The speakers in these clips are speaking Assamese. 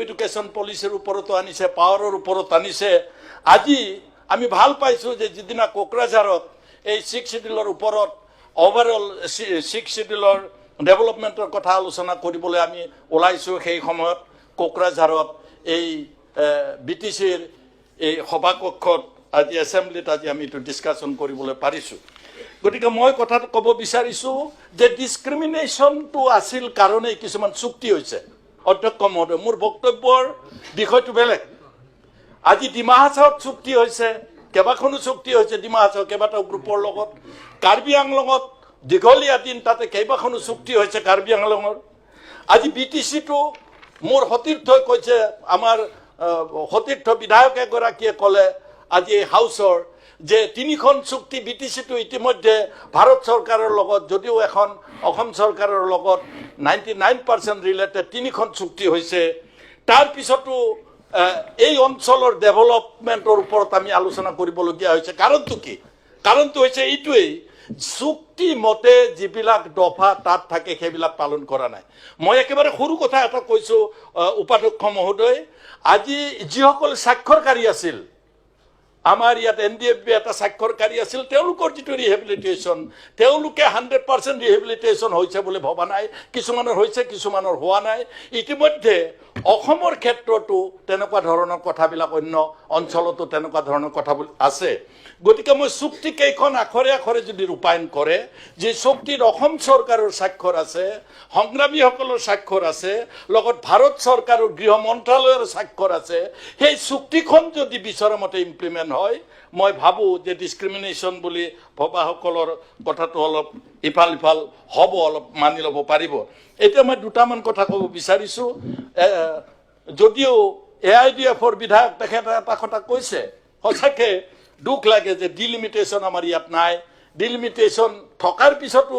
এডুকেশন পলিচিৰ ওপৰতো আনিছে, পাৱাৰৰ ওপৰত আনিছে। আজি আমি ভাল পাইছোঁ যে যিদিনা কোকৰাঝাৰত এই 6 শিডিউলৰ ওপৰত ওভাৰঅল 6 শিডিউলৰ ডেভেলপমেণ্টৰ কথা আলোচনা কৰিবলৈ আমি ওলাইছোঁ। সেই সময়ত কোকৰাঝাৰত এই BTCৰ এই সভাকক্ষত আজি এছেম্বলিত আজি আমি এইটো ডিছকাশ্যন কৰিবলৈ পাৰিছোঁ। গতিকে মই কথাটো ক'ব বিচাৰিছোঁ যে ডিছক্ৰিমিনেশ্যনটো আছিল কাৰণেই কিছুমান চুক্তি হৈছে। অধ্যক্ষ মহোদয়, মোৰ বক্তব্যৰ বিষয়টো বেলেগ। আজি ডিমা হাছাওত চুক্তি হৈছে, কেইবাখনো চুক্তি হৈছে ডিমা হাছাও কেইবাটাও গ্ৰুপৰ লগত। কাৰ্বি আংলঙত দীঘলীয়া দিন তাতে কেইবাখনো চুক্তি হৈছে কাৰ্বি আংলঙৰ। আজি BTCটো মোৰ সতীৰ্থই কৈছে, আমাৰ সতীৰ্থ বিধায়ক এগৰাকীয়ে ক'লে আজি এই হাউচৰ যে 3খন চুক্তি BTCটো ইতিমধ্যে ভাৰত চৰকাৰৰ লগত, যদিও এখন অসম চৰকাৰৰ লগত 99% ৰিলেটেড 3খন চুক্তি হৈছে। তাৰপিছতো এই অঞ্চলৰ ডেভেলপমেণ্টৰ ওপৰত আমি আলোচনা কৰিবলগীয়া হৈছে। কাৰণটো কি? কাৰণটো হৈছে এইটোৱেই, চুক্তি মতে যিবিলাক দফা তাত থাকে সেইবিলাক পালন কৰা নাই। মই একেবাৰে সৰু কথা এটা কৈছোঁ উপাধ্যক্ষ মহোদয়, আজি যিসকল স্বাক্ষৰকাৰী আছিল, আমাৰ ইয়াত NDFB এটা স্বাক্ষৰকাৰী আছিল, তেওঁলোকৰ যিটো ৰিহেবিলিটেশ্যন, তেওঁলোকে 100% ৰিহেবিলিটেশ্যন হৈছে বুলি ভবা নাই। কিছুমানৰ হৈছে, কিছুমানৰ হোৱা নাই। ইতিমধ্যে অসমৰ ক্ষেত্ৰতো তেনেকুৱা ধৰণৰ কথাবিলাক অন্য অঞ্চলতো তেনেকুৱা ধৰণৰ কথাবোৰ আছে। গতিকে মই চুক্তি কেইখন আখৰে আখৰে যদি ৰূপায়ণ কৰে, যে চুক্তিত অসম চৰকাৰৰ স্বাক্ষৰ আছে, সংগ্ৰামীসকলৰ স্বাক্ষৰ আছে, লগত ভাৰত চৰকাৰৰ গৃহ মন্ত্ৰালয়ৰ স্বাক্ষৰ আছে, সেই চুক্তিখন যদি বিচৰা মতে ইমপ্লিমেণ্ট হয়, মই ভাবোঁ যে ডিছক্ৰিমিনেশ্যন বুলি ভবাসকলৰ কথাটো অলপ ইফাল সিফাল হ'ব, অলপ মানি ল'ব পাৰিব। এতিয়া মই দুটামান কথা ক'ব বিচাৰিছোঁ। যদিও AIDFৰ বিধায়ক তেখেতে এটা কথা কৈছে, সঁচাকৈ দুখ লাগে যে ডিলিমিটেশ্যন আমাৰ ইয়াত নাই। ডিলিমিটেশ্যন থকাৰ পিছতো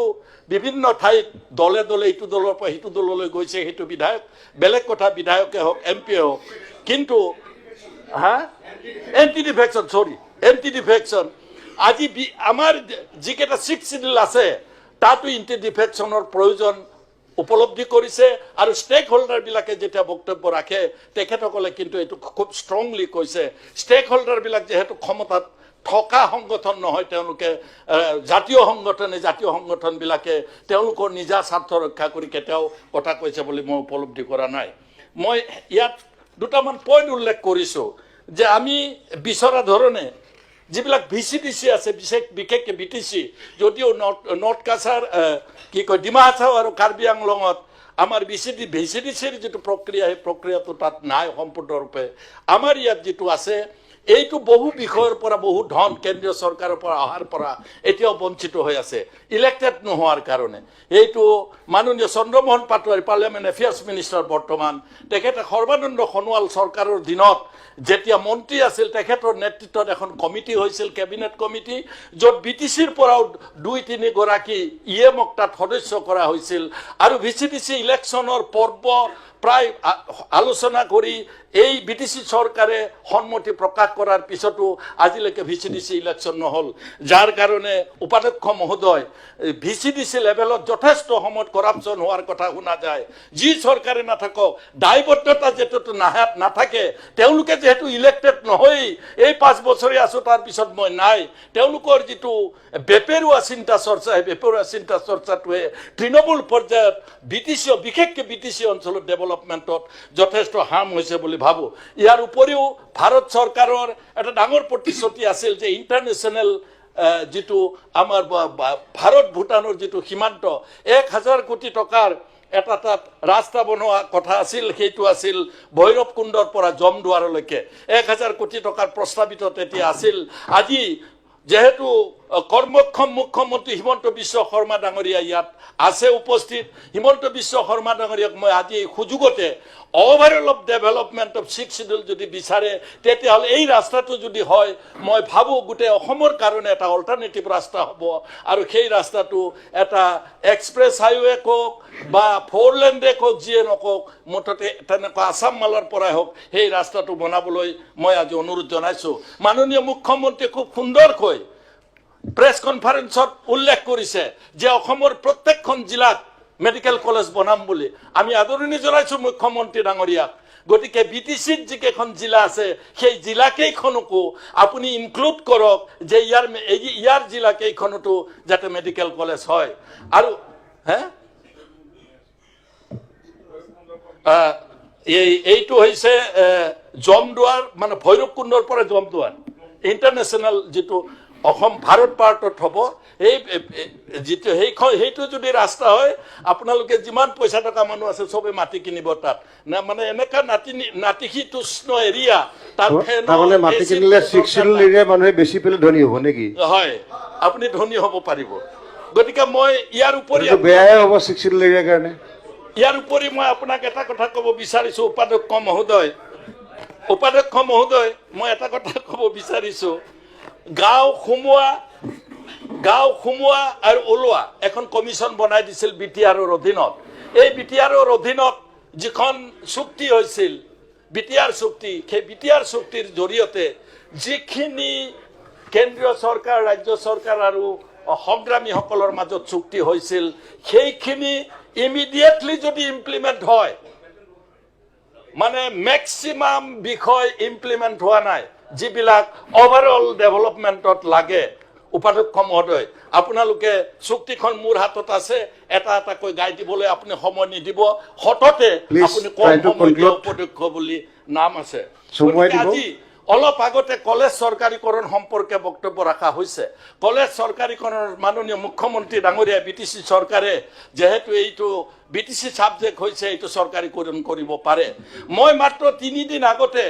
বিভিন্ন ঠাইত দলে দলে ইটো দলৰ পৰা সিটো দললৈ গৈছে, সেইটো বিধায়ক বেলেগ কথা, বিধায়কে হওক MP হওক। কিন্তু এণ্টি ডিফেকশ্যন আজি আমাৰ যিকেইটা 6 শিডিউল আছে তাতো এণ্টি ডিফেকশ্যনৰ প্ৰয়োজন উপলব্ধি কৰিছে। আৰু ষ্টেক হোল্ডাৰবিলাকে যেতিয়া বক্তব্য ৰাখে, তেখেতসকলে কিন্তু এইটো খুব ষ্ট্ৰংলি কৈছে, ষ্টেক হোল্ডাৰবিলাক যিহেতু ক্ষমতাত থকা সংগঠন নহয়, তেওঁলোকে জাতীয় সংগঠনবিলাকে তেওঁলোকৰ নিজা স্বাৰ্থ ৰক্ষা কৰি কেতিয়াও কথা কৈছে বুলি মই উপলব্ধি কৰা নাই। মই ইয়াত দুটামান পইণ্ট উল্লেখ কৰিছোঁ যে আমি বিচৰা ধৰণে যিবিলাক VCDC আছে, বিশেষকৈ BTC, যদিও নৰ্থ কাছাৰ কি কয় ডিমা হাছাও আৰু কাৰ্বি আংলঙত আমাৰ VCDCৰ যিটো প্ৰক্ৰিয়া, সেই প্ৰক্ৰিয়াটো তাত নাই সম্পূৰ্ণৰূপে। আমাৰ ইয়াত যিটো আছে, এইটো বহু বিষয়ৰ পৰা বহু ধন কেন্দ্ৰীয় চৰকাৰৰ পৰা অহাৰ পৰা এতিয়াও বঞ্চিত হৈ আছে, ইলেক্টেড নোহোৱাৰ কাৰণে। এইটো মাননীয় Chandramohan Patowary parliament affairs minister বৰ্তমান, তেখেতে সৰ্বানন্দ সোণোৱাল চৰকাৰৰ দিনত যেতিয়া মন্ত্ৰী আছিল, তেখেতৰ নেতৃত্বত এখন কমিটি হৈছিল, কেবিনেট কমিটি, য'ত BTCৰ পৰাও 2-3 গৰাকী EMক তাত সদস্য কৰা হৈছিল। আৰু VCDC ইলেকশ্যনৰ পৰ্ব প্ৰায় আলোচনা কৰি এই BTC চৰকাৰে সন্মতি প্ৰকাশ কৰাৰ পিছতো আজিলৈকে VCDC ইলেকশ্যন নহ'ল, যাৰ কাৰণে উপাধ্যক্ষ মহোদয় VCDC লেভেলত যথেষ্ট সময়ত কৰাপশ্যন হোৱাৰ কথা শুনা যায়। যি চৰকাৰে নাথাকক, দায়বদ্ধতা যিহেতু নাথাকে, তেওঁলোকে যিহেতু ইলেক্টেড নহয়েই, এই 5 বছৰে আছোঁ, তাৰপিছত মই নাই, তেওঁলোকৰ যিটো বেপেৰুৱা চিন্তা চৰ্চা, সেই বেপেৰুৱা চিন্তা চৰ্চাটোৱে তৃণমূল পৰ্যায়ত বিশেষকৈ BTC অঞ্চলত ডেভেলপমেণ্টত যথেষ্ট হাৰ্ম হৈছে বুলি ভাবোঁ। ইয়াৰ উপৰিও ভাৰত চৰকাৰৰ এটা ডাঙৰ প্ৰতিশ্ৰুতি আছিল যে ইণ্টাৰনেশ্যনেল যিটো আমাৰ ভাৰত ভূটানৰ যিটো সীমান্ত, 1000 কোটি টকাৰ এটা তাত ৰাস্তা বনোৱা কথা আছিল, সেইটো আছিল ভৈৰৱকুণ্ডৰ পৰা জমদুৱাৰলৈকে 1000 কোটি টকাৰ প্ৰস্তাৱিত তেতিয়া আছিল। আজি যেহেতু কৰ্মক্ষম মুখ্যমন্ত্ৰী হিমন্ত বিশ্ব শৰ্মা ডাঙৰীয়া ইয়াত আছে উপস্থিত, হিমন্ত বিশ্ব শৰ্মা ডাঙৰীয়াক মই আজি এই সুযোগতে overall of development of 6 schedule যদি বিচাৰে, তেতিয়াহ'লে এই ৰাস্তাটো যদি হয়, মই ভাবোঁ গোটেই অসমৰ কাৰণে এটা অল্টাৰনেটিভ ৰাস্তা হ'ব। আৰু সেই ৰাস্তাটো এটা এক্সপ্ৰেছ হাইৱে হওক বা 4 লেণ্ডে হওক, যিয়ে নকওক, মুঠতে তেনেকুৱা আছাম মালৰ পৰাই হওক, সেই ৰাস্তাটো বনাবলৈ মই আজি অনুৰোধ জনাইছোঁ। মাননীয় মুখ্যমন্ত্ৰীয়ে খুব সুন্দৰকৈ প্ৰেছ কনফাৰেন্সত উল্লেখ কৰিছে যে অসমৰ প্ৰত্যেকখন জিলাত মেডিকেল কলেজ বনাম বুলি। আমি আদৰণি জনাইছোঁ মুখ্যমন্ত্ৰী ডাঙৰীয়াক। গতিকে বিটিচিত যিকেইখন জিলা আছে সেই জিলাকেইখনকো আপুনি ইনক্লুড কৰক যে ইয়াৰ জিলাকেইখনতো যাতে মেডিকেল কলেজ হয় আৰু এইটো হৈছে জমদুৱাৰ মানে ভৈৰৱকুণ্ডৰ পৰা জমদুৱাৰ ইণ্টাৰনেশ্যনেল যিটো অসম ভাৰত পাৰ্টত হ'ব এই যিটো সেইটো যদি ৰাস্তা হয় আপোনালোকে যিমান পইচা টকা মানুহ আছে চবে মাটি কিনিব তাত না মানে এনেকা নাতিশীতোষ্ণ এৰিয়া তাত তাৰমানে মাটি কিনিলে 6 শিডিউল এৰিয়া মানুহে বেছি পেলে ধনী হ'ব নেকি হয় আপুনি ধনী হ'ব পাৰিব গতিকে মই ইয়াৰ উপৰি বেয়াই হ'ব 6 শিডিউল এৰিয়াৰ কাৰণে ইয়াৰ উপৰি মই আপোনাক এটা কথা ক'ব বিচাৰিছোঁ উপাধ্যক্ষ মহোদয় মই এটা কথা ক'ব বিচাৰিছোঁ গাঁও সোমোৱা আৰু ওলোৱা এখন কমিশ্যন বনাই দিছিল বিটিআৰৰ অধীনত এই বিটিআৰৰ অধীনত যিখন চুক্তি হৈছিল বিটিআৰ চুক্তি সেই বিটিআৰ চুক্তিৰ জৰিয়তে যিখিনি কেন্দ্ৰীয় চৰকাৰ ৰাজ্য চৰকাৰ আৰু সংগ্ৰামীসকলৰ মাজত চুক্তি হৈছিল সেইখিনি ইমিডিয়েটলি যদি ইমপ্লিমেণ্ট হয় মানে মেক্সিমাম বিষয় ইমপ্লিমেণ্ট হোৱা নাই যিবিলাক অভাৰঅল ডেভেলপমেণ্টত লাগে উপাধ্যক্ষ মহোদয় আপোনালোকে চুক্তিখন মোৰ হাতত আছে এটা এটাকৈ গাই দিবলৈ আপুনি সময় নিদিব হঠতে আপুনি কম সময় উপাধ্যক্ষ বুলি নাম আছে আজি অলপ আগতে কলেজ চৰকাৰীকৰণ সম্পৰ্কে বক্তব্য ৰখা হৈছে কলেজ চৰকাৰীকৰণৰ মাননীয় মুখ্যমন্ত্ৰী ডাঙৰীয়া বিটিচি চৰকাৰে যেহেতু এইটো বিটিচি সাবজেক্ট হৈছে এইটো চৰকাৰীকৰণ কৰিব পাৰে মই মাত্ৰ 3 দিন আগতে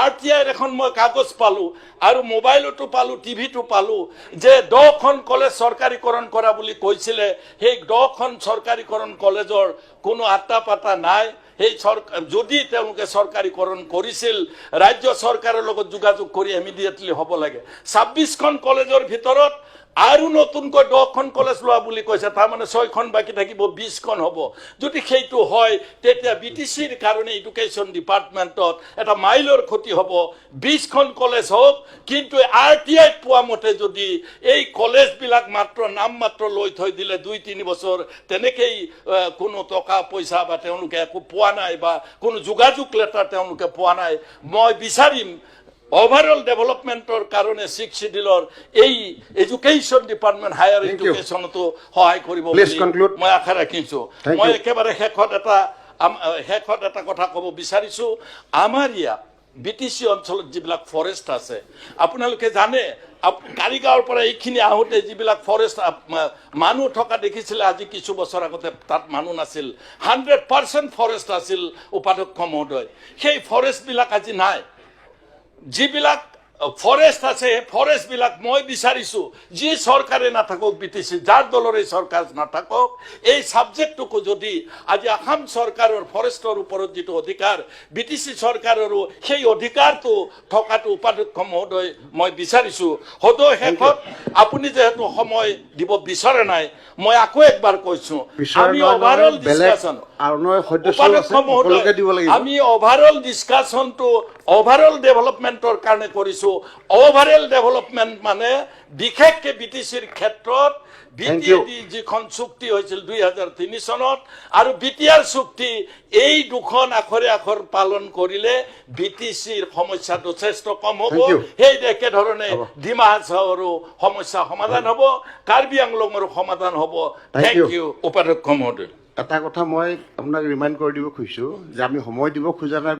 আৰটিআইৰ এখন মই কাগজ পালো আৰু মোবাইলতো পালো টিভিটো পালো যে 10খন কলেজ চৰকাৰীকৰণ কৰা বুলি কৈছিলে সেই 10খন চৰকাৰীকৰণ কলেজৰ কোনো আত্তা পাতা নাই সেই যদি তেওঁলোকে চৰকাৰীকৰণ কৰিছিল ৰাজ্য চৰকাৰৰ লগত যোগাযোগ কৰি ইমিডিয়েটলি হ'ব লাগে 26খন কলেজৰ ভিতৰত আৰু নতুনকৈ 10খন কলেজ লোৱা বুলি কৈছে তাৰ মানে 6খন বাকি থাকিব 20খন হ'ব যদি সেইটো হয় তেতিয়া বিটিচিৰ কাৰণে এডুকেশ্যন ডিপাৰ্টমেণ্টত এটা মাইলৰ ক্ষতি হ'ব 20খন কলেজ হ'ব কিন্তু আৰটিআই পোৱা মতে যদি এই কলেজবিলাক মাত্ৰ নাম মাত্ৰ লৈ থৈ দিলে 2-3 বছৰ তেনেকেই কোনো টকা পইচা বা তেওঁলোকে একো পোৱা নাই বা কোনো যোগাযোগ লেটাৰ তেওঁলোকে পোৱা নাই মই বিচাৰিম overall developmentor karone 6 schedule ei education department higher education to hoy koribo boli moi akha rakhisu moi ekebare hekhot eta kotha kobo bisarisu amar ya BTC অঞ্চলত যিবিলাক ফৰেষ্ট আছে আপোনালোকে জানে কাৰিগাঁৱৰ পৰা এইখিনি আহোতে যিবিলাক ফৰেষ্ট মানুহ থকা দেখিছিল আজি কিছু বছৰ আগতে তাত মানুহ নাছিল 100% ফৰেষ্ট আছিল উপাধ্যক্ষ মহোদয় সেই ফৰেষ্ট বিলাক আজি নাই যিবিলাক ফৰেষ্ট আছে ফৰেষ্ট বিলাক মই বিচাৰিছো যি চৰকাৰে নাথাকক বিটিচি যাৰ দলৰে চৰকাৰ নাথাকক এই সাবজেক্টটো যদি আজি আসাম চৰকাৰৰ ফৰেষ্টৰ ওপৰত যেটো অধিকাৰ বিটিচি চৰকাৰৰো সেই অধিকাৰটো থকাটো উপাধ্যক্ষ মহোদয় মই বিচাৰিছো হয়তো হেকত আপুনি যেহেতু সময় দিব বিচাৰে নাই মই আকৌ একবাৰ কৈছো আমি ওভাৰঅল ডিসকাশন আমি ওভাৰঅল ডিসকাশনটো ওভাৰঅল ডেভেলপমেন্টৰ কাৰণে কৰিছো ওভাৰঅল ডেভেলপমেন্ট মানে বিশেষকে বিটিচিৰ ক্ষেত্ৰত বিটিডি যিখন চুক্তি হৈছিল 2003 চনত আৰু বিটিআৰ চুক্তি এই দুখন আখৰে আখৰ পালন কৰিলে বিটিচিৰ সমস্যা যথেষ্ট কম হ'ব সেই একে ধৰণে ডিমা হাছাওৰো সমস্যা সমাধান হ'ব কাৰ্বি আংলঙৰো সমাধান হ'ব থ্যাংক ইউ উপাধ্যক্ষ মহোদয় এটা কথা মই আপোনাক ৰিমাইন্ড কৰি দিব খুজিছো যে আমি সময় দিব খোজা নাই